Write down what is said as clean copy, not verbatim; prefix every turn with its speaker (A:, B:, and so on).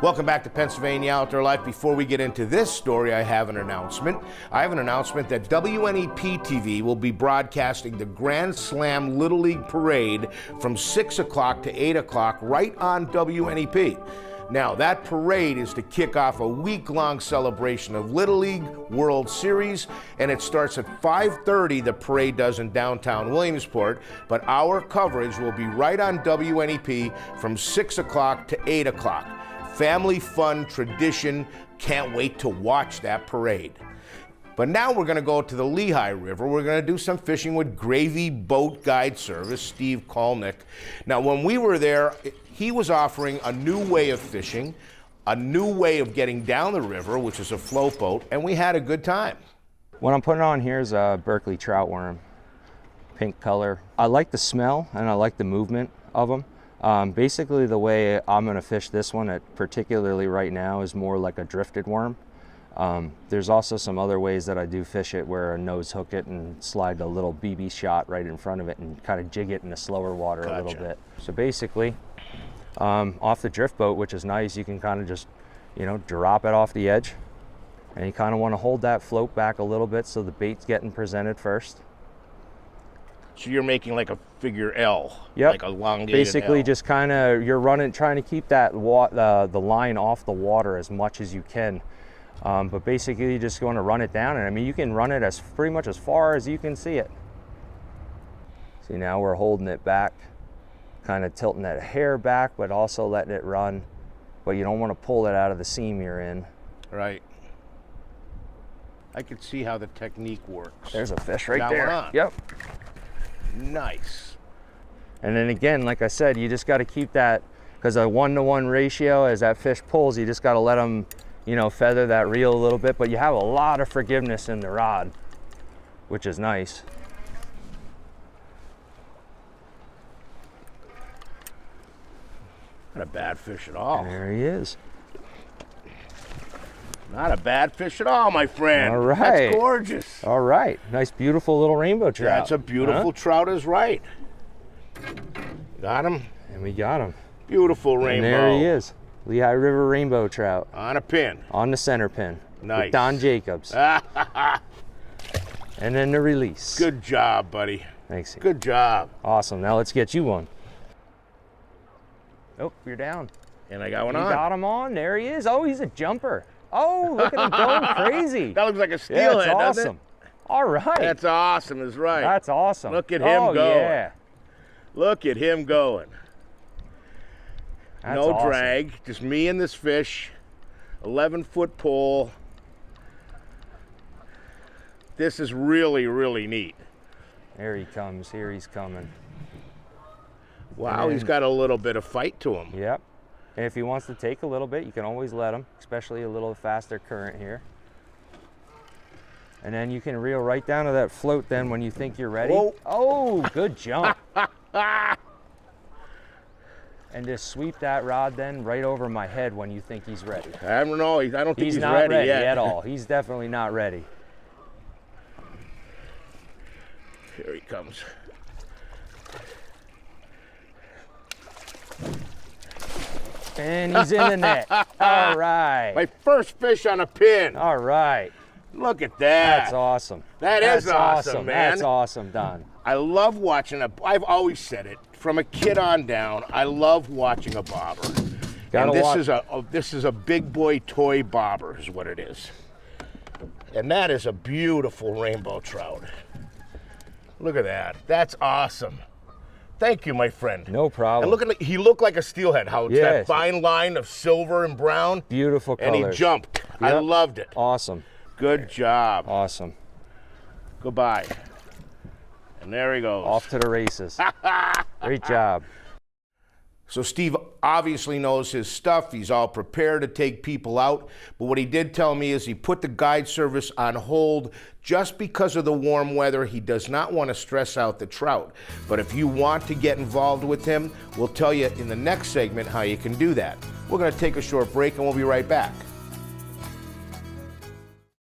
A: Welcome back to Pennsylvania Outdoor Life. Before we get into this story, I have an announcement. I have an announcement that WNEP TV will be broadcasting the Grand Slam Little League Parade from 6 o'clock to 8 o'clock right on WNEP. Now, that parade is to kick off a week-long celebration of Little League World Series, and it starts at 5:30, the parade does in downtown Williamsport, but our coverage will be right on WNEP from 6 o'clock to 8 o'clock. Family fun, tradition, can't wait to watch that parade. But now we're gonna go to the Lehigh River. We're gonna do some fishing with Gravy Boat Guide Service, Steve Kalnick. Now, when we were there, he was offering a new way of fishing, a new way of getting down the river, which is a float boat, and we had a good time.
B: What I'm putting on here is a Berkeley trout worm, pink color. I like the smell and I like the movement of them. Basically, the way I'm gonna fish this one, particularly right now, is more like a drifted worm. There's also some other ways that I do fish it where I nose hook it and slide a little BB shot right in front of it and kind of jig it in the slower water a little bit. So basically, off the drift boat, which is nice, you can kind of just, drop it off the edge. And you kind of want to hold that float back a little bit so the bait's getting presented first.
A: So you're making like a figure L,
B: yep.
A: Like a elongated
B: Basically,
A: L.
B: just kind of, you're trying to keep that the line off the water as much as you can. But basically, you just want to run it down, and I mean, you can run it as pretty much as far as you can see it. See, now we're holding it back, kind of tilting that hair back, but also letting it run. But you don't want to pull it out of the seam you're in.
A: Right. I could see how the technique works.
B: There's a fish right
A: Got
B: there.
A: One on.
B: Yep.
A: Nice.
B: And then again, like I said, you just got to keep that, because a 1-to-1 ratio, as that fish pulls, you just got to let them, feather that reel a little bit, but you have a lot of forgiveness in the rod, which is nice.
A: Not a bad fish at all.
B: And there he is.
A: Not a bad fish at all, my friend.
B: All right.
A: That's gorgeous.
B: All right. Nice, beautiful little rainbow trout.
A: That's a beautiful trout is right. Got him?
B: And we got him.
A: Beautiful rainbow.
B: And there he is. Lehigh River rainbow trout.
A: On a pin.
B: On the center pin.
A: Nice.
B: With Don Jacobs. And then the release.
A: Good job, buddy.
B: Thanks.
A: Good job.
B: Awesome. Now let's get you one. Oh, you're down.
A: And I got one on.
B: You got him on. There he is. Oh, he's a jumper. Oh, look at him going crazy.
A: That looks like a steelhead,
B: yeah,
A: doesn't
B: awesome. All right.
A: That's awesome, is right.
B: That's awesome.
A: Look at him going.
B: Yeah.
A: Look at him going.
B: That's
A: no
B: awesome.
A: drag, just me and this fish. 11-foot pole. This is really, really neat.
B: There he comes. Here he's coming.
A: Wow, he's got a little bit of fight to him.
B: Yep. And if he wants to take a little bit, you can always let him, especially a little faster current here. And then you can reel right down to that float then when you think you're ready.
A: Whoa.
B: Oh, good jump. And just sweep that rod then right over my head when you think he's ready.
A: I don't know. I don't think he's
B: not
A: ready yet.
B: at all. He's definitely not ready.
A: Here he comes.
B: And he's in the net. All right.
A: My first fish on a pin.
B: All right.
A: Look at that.
B: That's awesome.
A: That's awesome, man.
B: That's awesome, Don.
A: I love watching I've always said it, from a kid on down, I love watching a bobber. And this is a big boy toy bobber is what it is. And that is a beautiful rainbow trout. Look at that. That's awesome. Thank you, my friend.
B: No problem.
A: And he looked like a steelhead, how it's that fine line of silver and brown.
B: Beautiful colors.
A: And he jumped. Yep. I loved it.
B: Awesome.
A: Good job.
B: Awesome.
A: Goodbye. And there he goes.
B: Off to the races. Great job.
A: So Steve obviously knows his stuff. He's all prepared to take people out. But what he did tell me is he put the guide service on hold just because of the warm weather. He does not want to stress out the trout. But if you want to get involved with him, we'll tell you in the next segment how you can do that. We're going to take a short break and we'll be right back.